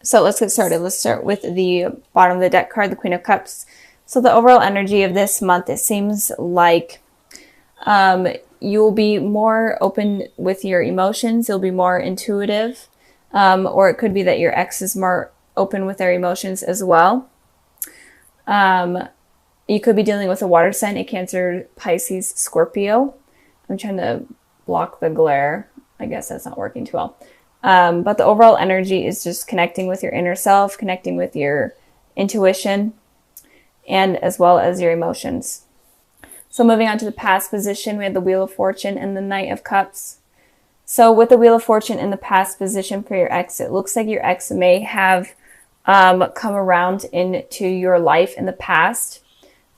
So let's get started. Let's start with the bottom of the deck card, the Queen of Cups. So the overall energy of this month, it seems like you'll be more open with your emotions. You'll be more intuitive. Or it could be that your ex is more open with their emotions as well. You could be dealing with a water sign, a Cancer, Pisces, Scorpio. I'm trying to block the glare. I guess that's not working too well. But the overall energy is just connecting with your inner self, connecting with your intuition, and as well as your emotions. So moving on to the past position, we have the Wheel of Fortune and the Knight of Cups. So with the Wheel of Fortune in the past position for your ex, it looks like your ex may have come around into your life in the past,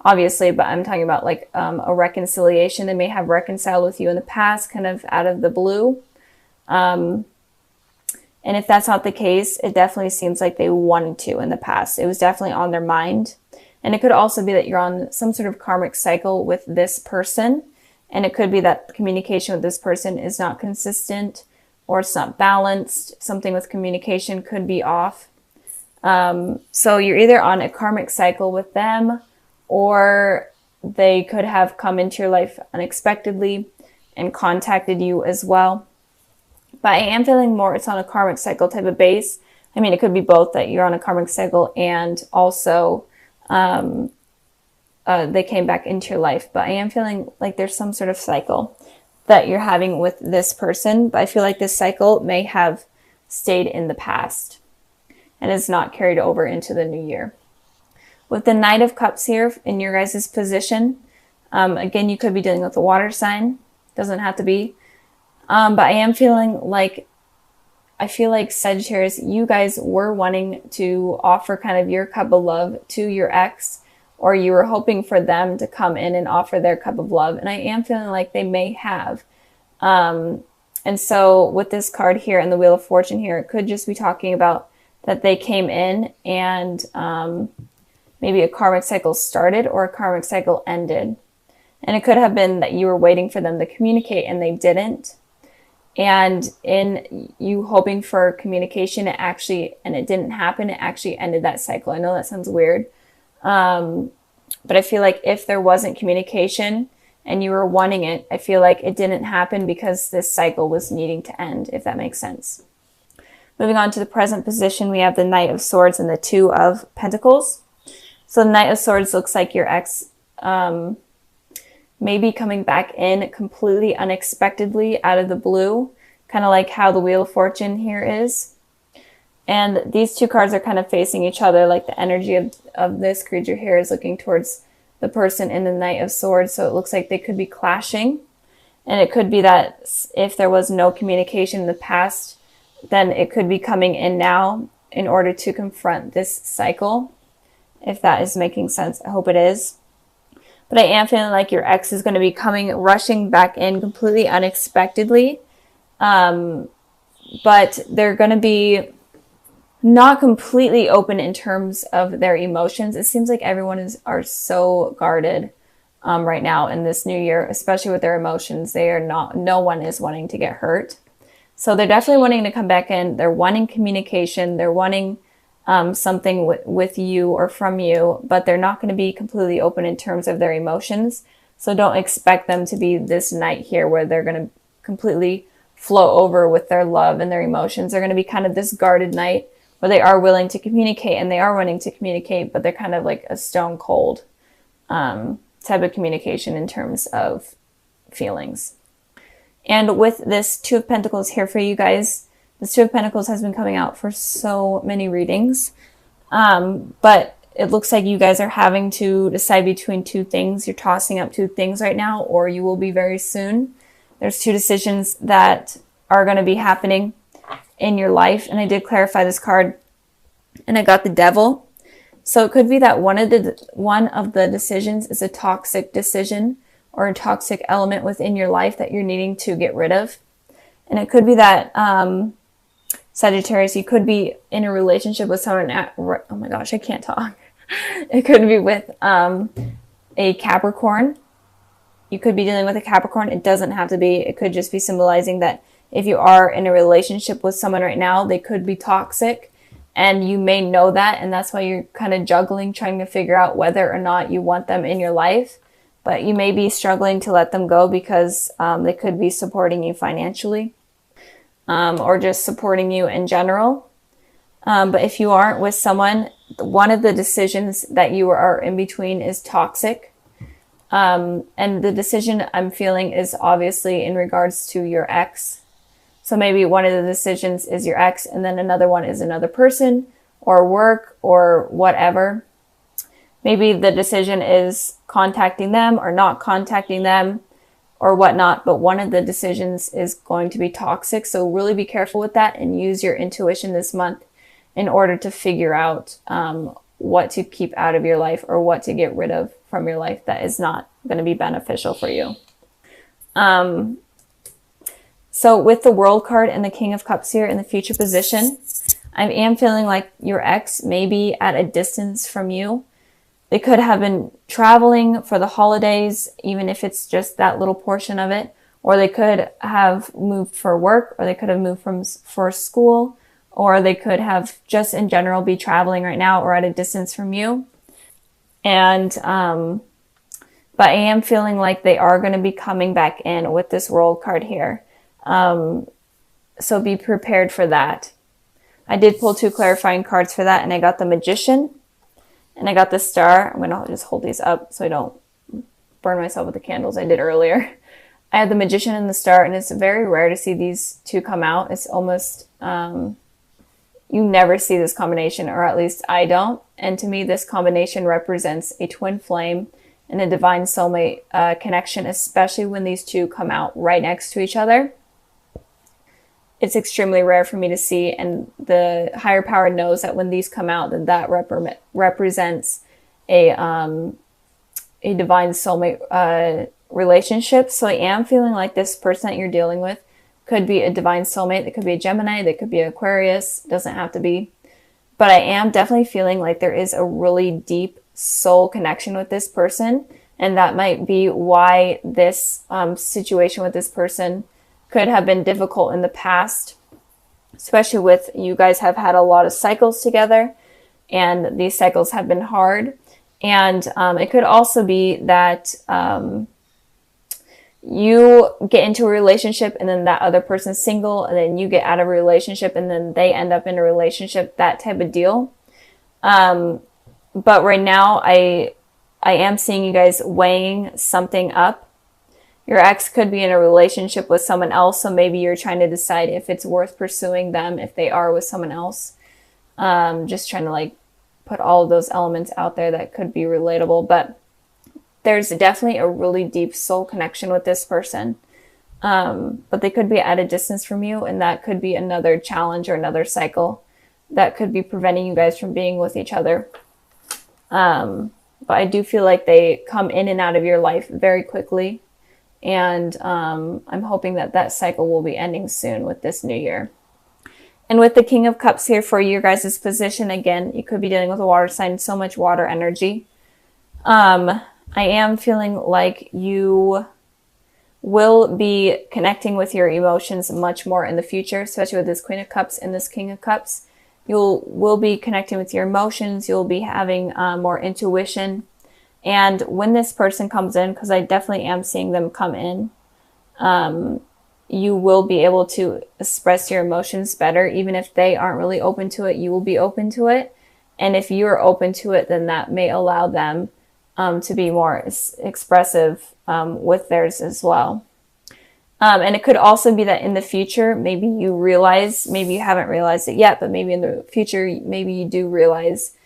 obviously, but I'm talking about like a reconciliation. They may have reconciled with you in the past, kind of out of the blue. And if that's not the case, it definitely seems like they wanted to in the past. It was definitely on their mind. And it could also be that you're on some sort of karmic cycle with this person. And it could be that communication with this person is not consistent or it's not balanced. Something with communication could be off. So you're either on a karmic cycle with them, or they could have come into your life unexpectedly and contacted you as well. But I am feeling more it's on a karmic cycle type of base. I mean, it could be both, that you're on a karmic cycle and also they came back into your life. But I am feeling like there's some sort of cycle that you're having with this person. But I feel like this cycle may have stayed in the past and is not carried over into the new year. With the Knight of Cups here in your guys' position, again, you could be dealing with a water sign. Doesn't have to be. But I am feeling like, I feel like Sagittarius, you guys were wanting to offer kind of your cup of love to your ex, or you were hoping for them to come in and offer their cup of love. And I am feeling like they may have. And so with this card here and the Wheel of Fortune here, it could just be talking about that they came in and maybe a karmic cycle started or a karmic cycle ended. And it could have been that you were waiting for them to communicate and they didn't. And in you hoping for communication, it didn't happen. It actually ended that cycle. I know that sounds weird. But I feel like if there wasn't communication and you were wanting it, I feel like it didn't happen because this cycle was needing to end, if that makes sense. Moving on to the present position, we have the Knight of Swords and the Two of Pentacles. So the Knight of Swords looks like your ex maybe coming back in completely unexpectedly out of the blue, kind of like how the Wheel of Fortune here is. And these two cards are kind of facing each other, like the energy of this creature here is looking towards the person in the Knight of Swords. So it looks like they could be clashing. And it could be that if there was no communication in the past, then it could be coming in now in order to confront this cycle. If that is making sense, I hope it is. But I am feeling like your ex is going to be rushing back in completely unexpectedly. But they're going to be not completely open in terms of their emotions. It seems like everyone are so guarded right now in this new year, especially with their emotions. No one is wanting to get hurt. So they're definitely wanting to come back in. They're wanting communication. They're wanting something with you or from you, but they're not going to be completely open in terms of their emotions. So don't expect them to be this knight here where they're going to completely flow over with their love and their emotions. They're going to be kind of this guarded knight where they are willing to communicate and they are wanting to communicate, but they're kind of like a stone cold type of communication in terms of feelings. And with this Two of Pentacles here for you guys, this Two of Pentacles has been coming out for so many readings. But it looks like you guys are having to decide between two things. You're tossing up two things right now, or you will be very soon. There's two decisions that are going to be happening in your life. And I did clarify this card and I got the Devil. So it could be that one of the decisions is a toxic decision or a toxic element within your life that you're needing to get rid of. And it could be that, Sagittarius, you could be in a relationship with someone oh my gosh, I can't talk. It could be with a Capricorn. You could be dealing with a Capricorn. It doesn't have to be. It could just be symbolizing that if you are in a relationship with someone right now, they could be toxic. And you may know that, and that's why you're kind of juggling, trying to figure out whether or not you want them in your life. But you may be struggling to let them go because they could be supporting you financially, or just supporting you in general. But if you aren't with someone, one of the decisions that you are in between is toxic. And the decision I'm feeling is obviously in regards to your ex. So maybe one of the decisions is your ex, and then another one is another person or work or whatever. Maybe the decision is contacting them or not contacting them or whatnot, but one of the decisions is going to be toxic. So really be careful with that and use your intuition this month in order to figure out what to keep out of your life or what to get rid of from your life that is not going to be beneficial for you. So with the World card and the King of Cups here in the future position, I am feeling like your ex may be at a distance from you. They could have been traveling for the holidays, even if it's just that little portion of it, or they could have moved for work, or they could have moved for school, or they could have just in general be traveling right now or at a distance from you. And, but I am feeling like they are going to be coming back in with this World card here. So be prepared for that. I did pull 2 clarifying cards for that, and I got the Magician and I got the Star. I'm going to just hold these up so I don't burn myself with the candles I did earlier. I had the Magician and the Star, and it's very rare to see these 2 come out. It's almost, you never see this combination, or at least I don't. And to me, this combination represents a twin flame and a divine soulmate connection, especially when these 2 come out right next to each other. It's extremely rare for me to see, and the higher power knows that when these come out, that represents a divine soulmate relationship. So I am feeling like this person that you're dealing with could be a divine soulmate. They could be a Gemini. They could be an Aquarius. Doesn't have to be. But I am definitely feeling like there is a really deep soul connection with this person, and that might be why this situation with this person could have been difficult in the past, especially with you guys have had a lot of cycles together, and these cycles have been hard. And it could also be that you get into a relationship and then that other person's single, and then you get out of a relationship and then they end up in a relationship, that type of deal. But right now I am seeing you guys weighing something up. Your ex could be in a relationship with someone else, so maybe you're trying to decide if it's worth pursuing them if they are with someone else. Just trying to like put all of those elements out there that could be relatable, but there's definitely a really deep soul connection with this person. But they could be at a distance from you, and that could be another challenge or another cycle that could be preventing you guys from being with each other. But I do feel like they come in and out of your life very quickly. And I'm hoping that that cycle will be ending soon with this new year. And with the King of Cups here for your guys' position, again, you could be dealing with a water sign, so much water energy. I am feeling like you will be connecting with your emotions much more in the future, especially with this Queen of Cups and this King of Cups. Will be connecting with your emotions. You'll be having more intuition. And when this person comes in, because I definitely am seeing them come in, you will be able to express your emotions better. Even if they aren't really open to it, you will be open to it. And if you're open to it, then that may allow them to be more expressive with theirs as well. And it could also be that in the future, maybe you realize, maybe you haven't realized it yet, but maybe in the future, maybe you do realize.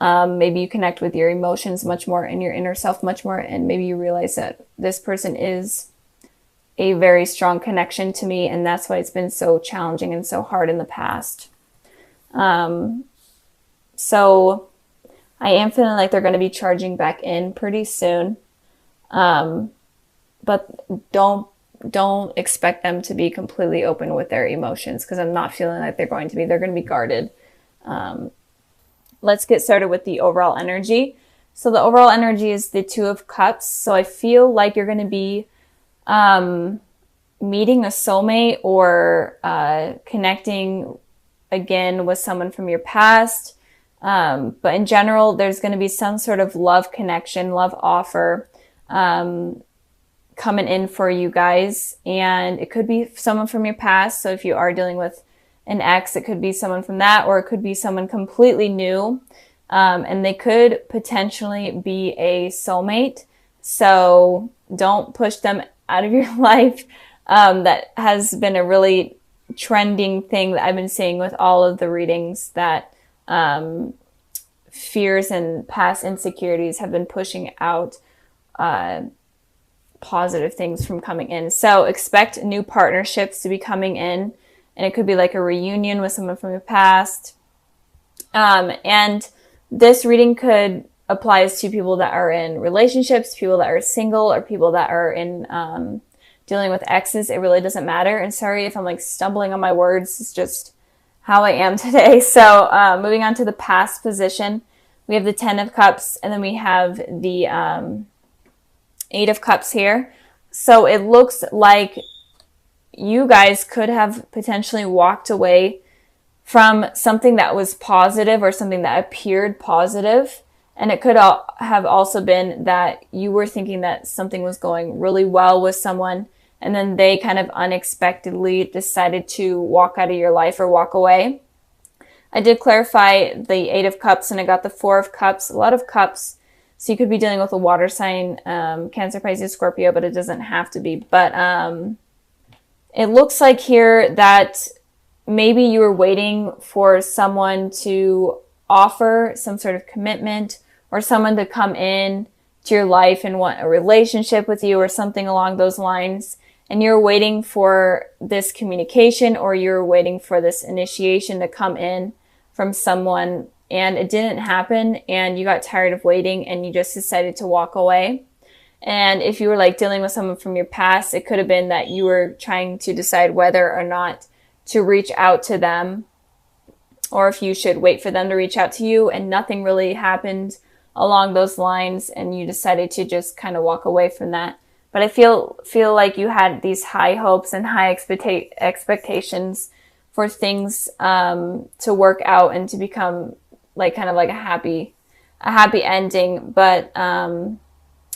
Maybe you connect with your emotions much more and your inner self much more, and maybe you realize that this person is a very strong connection to me, and that's why it's been so challenging and so hard in the past. So I am feeling like they're going to be charging back in pretty soon, but don't expect them to be completely open with their emotions, because I'm not feeling like they're going to be. They're going to be guarded. Let's get started with the overall energy. So the overall energy is the Two of Cups. So I feel like you're going to be meeting a soulmate or connecting again with someone from your past. But in general, there's going to be some sort of love connection, love offer coming in for you guys. And it could be someone from your past. So if you are dealing with an ex, it could be someone from that, or it could be someone completely new. And they could potentially be a soulmate. So don't push them out of your life. That has been a really trending thing that I've been seeing with all of the readings, that fears and past insecurities have been pushing out positive things from coming in. So expect new partnerships to be coming in, and it could be like a reunion with someone from your past. And this reading could applies to people that are in relationships, people that are single, or people that are in dealing with exes. It really doesn't matter. And sorry if I'm like stumbling on my words. It's just how I am today. So moving on to the past position, we have the 10 of Cups, and then we have the 8 of Cups here. So it looks like you guys could have potentially walked away from something that was positive or something that appeared positive. And it could have also been that you were thinking that something was going really well with someone, and then they kind of unexpectedly decided to walk out of your life or walk away. I did clarify the 8 of Cups, and I got the 4 of Cups, a lot of cups. So you could be dealing with a water sign, Cancer, Pisces, Scorpio, but it doesn't have to be. But it looks like here that maybe you were waiting for someone to offer some sort of commitment, or someone to come in to your life and want a relationship with you or something along those lines. And you're waiting for this communication, or you're waiting for this initiation to come in from someone, and it didn't happen, and you got tired of waiting and you just decided to walk away. And if you were like dealing with someone from your past, it could have been that you were trying to decide whether or not to reach out to them, or if you should wait for them to reach out to you, and nothing really happened along those lines, and you decided to just kind of walk away from that. But I feel like you had these high hopes and high expectations for things to work out and to become like kind of like a happy ending, but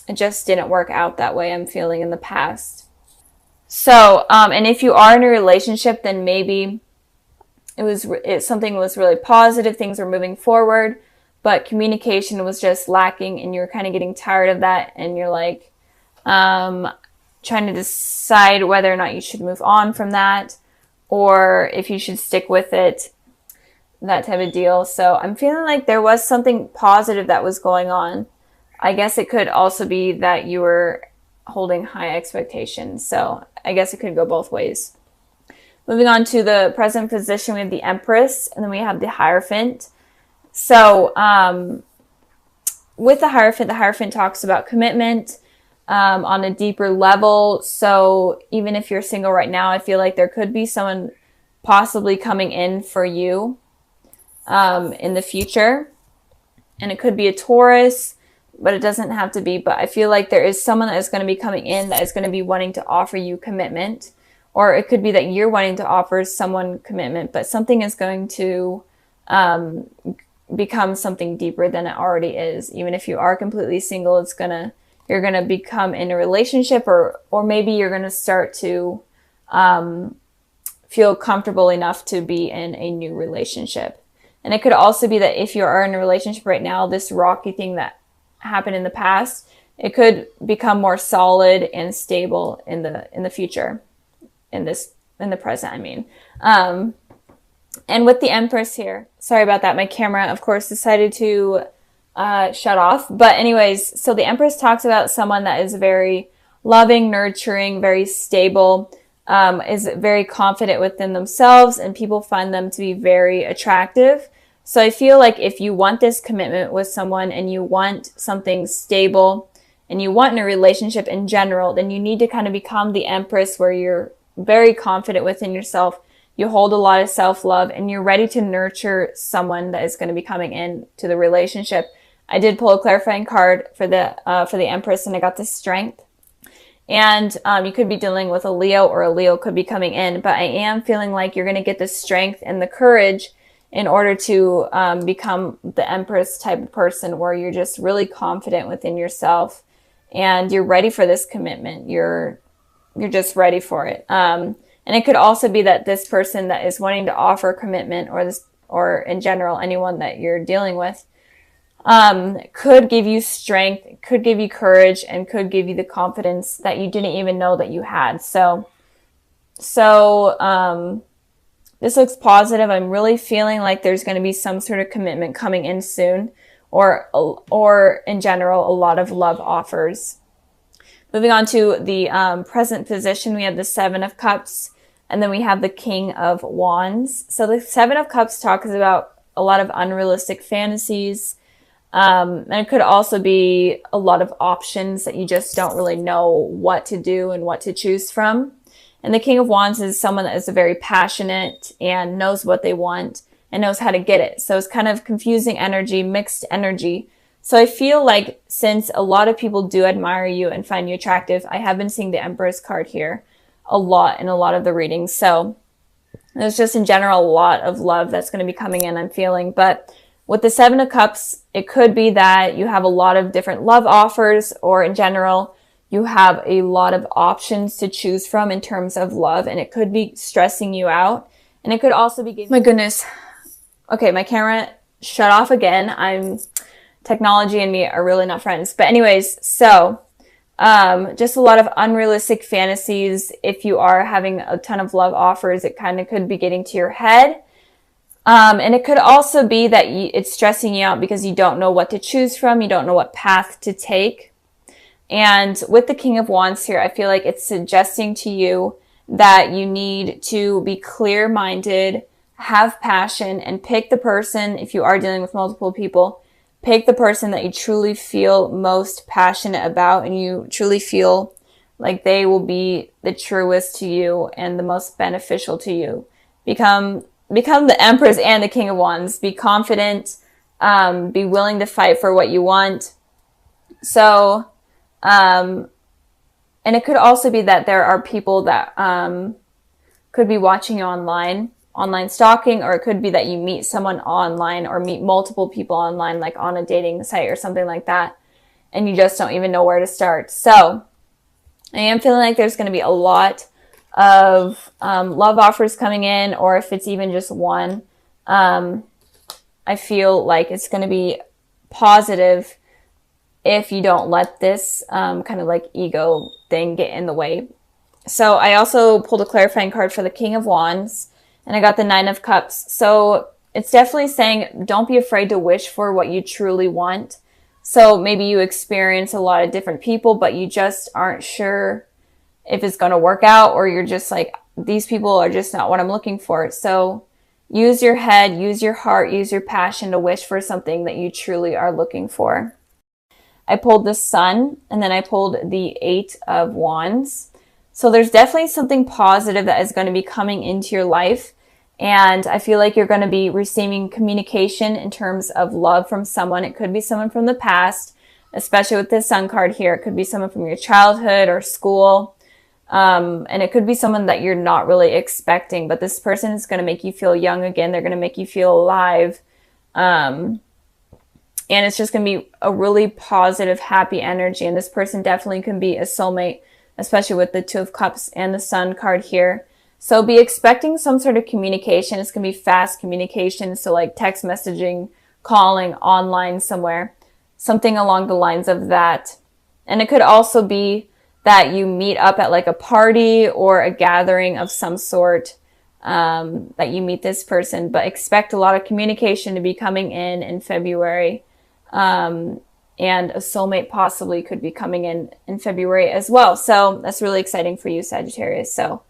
it just didn't work out that way, I'm feeling, in the past. So and if you are in a relationship, then maybe something was really positive, things were moving forward, but communication was just lacking, and you're kind of getting tired of that, and you're like trying to decide whether or not you should move on from that, or if you should stick with it, that type of deal. So I'm feeling like there was something positive that was going on. I guess it could also be that you were holding high expectations. So I guess it could go both ways. Moving on to the present position, we have the Empress, and then we have the Hierophant. So with the Hierophant talks about commitment on a deeper level. So even if you're single right now, I feel like there could be someone possibly coming in for you in the future. And it could be a Taurus, but it doesn't have to be. But I feel like there is someone that is going to be coming in that is going to be wanting to offer you commitment. Or it could be that you're wanting to offer someone commitment, but something is going to become something deeper than it already is. Even if you are completely single, you're gonna become in a relationship, or maybe you're gonna start to feel comfortable enough to be in a new relationship. And it could also be that if you are in a relationship right now, this rocky thing that happened in the past, it could become more solid and stable in the future. In the present, I mean. And with the Empress here, sorry about that. My camera, of course, decided to shut off. But anyways, so the Empress talks about someone that is very loving, nurturing, very stable, is very confident within themselves, and people find them to be very attractive. So I feel like if you want this commitment with someone, and you want something stable, and you want in a relationship in general, then you need to kind of become the Empress, where you're very confident within yourself. You hold a lot of self-love, and you're ready to nurture someone that is going to be coming in to the relationship. I did pull a clarifying card for the Empress, and I got the Strength. And you could be dealing with a Leo, or a Leo could be coming in. But I am feeling like you're going to get the strength and the courage in order to become the Empress type of person, where you're just really confident within yourself and you're ready for this commitment. You're just ready for it. And it could also be that this person that is wanting to offer commitment, or in general, anyone that you're dealing with, could give you strength, could give you courage, and could give you the confidence that you didn't even know that you had. So this looks positive. I'm really feeling like there's going to be some sort of commitment coming in soon, or in general, a lot of love offers. Moving on to the present position, we have the Seven of Cups, and then we have the King of Wands. So the Seven of Cups talks about a lot of unrealistic fantasies. And it could also be a lot of options that you just don't really know what to do and what to choose from. And the King of Wands is someone that is very passionate and knows what they want and knows how to get it. So it's kind of confusing energy, mixed energy. So I feel like since a lot of people do admire you and find you attractive, I have been seeing the Empress card here a lot in a lot of the readings. So there's just in general a lot of love that's going to be coming in, I'm feeling. But with the Seven of Cups, it could be that you have a lot of different love offers, or in general, you have a lot of options to choose from in terms of love, and it could be stressing you out. And it could also be my goodness. Okay, my camera shut off again. Technology and me are really not friends. But anyways, so just a lot of unrealistic fantasies. If you are having a ton of love offers, it kind of could be getting to your head. And it could also be that it's stressing you out because you don't know what to choose from. You don't know what path to take. And with the King of Wands here, I feel like it's suggesting to you that you need to be clear-minded, have passion, and pick the person, if you are dealing with multiple people, pick the person that you truly feel most passionate about and you truly feel like they will be the truest to you and the most beneficial to you. Become the Empress and the King of Wands. Be confident, be willing to fight for what you want. So, and it could also be that there are people that could be watching you online stalking, or it could be that you meet someone online or meet multiple people online, like on a dating site or something like that, and you just don't even know where to start. So I am feeling like there's going to be a lot of love offers coming in, or if it's even just one, I feel like it's going to be positive if you don't let this kind of like ego thing get in the way. So I also pulled a clarifying card for the King of Wands, and I got the Nine of Cups. So it's definitely saying don't be afraid to wish for what you truly want. So maybe you experience a lot of different people, but you just aren't sure if it's going to work out, or you're just like, these people are just not what I'm looking for. So use your head, use your heart, use your passion to wish for something that you truly are looking for. I pulled the Sun, and then I pulled the Eight of Wands. So there's definitely something positive that is going to be coming into your life. And I feel like you're going to be receiving communication in terms of love from someone. It could be someone from the past, especially with this Sun card here. It could be someone from your childhood or school. And it could be someone that you're not really expecting, but this person is going to make you feel young again. They're going to make you feel alive. And it's just going to be a really positive, happy energy. And this person definitely can be a soulmate, especially with the Two of Cups and the Sun card here. So be expecting some sort of communication. It's going to be fast communication. So like text messaging, calling, online somewhere, something along the lines of that. And it could also be that you meet up at like a party or a gathering of some sort, that you meet this person, but expect a lot of communication to be coming in February. And a soulmate possibly could be coming in February as well. So that's really exciting for you, Sagittarius. So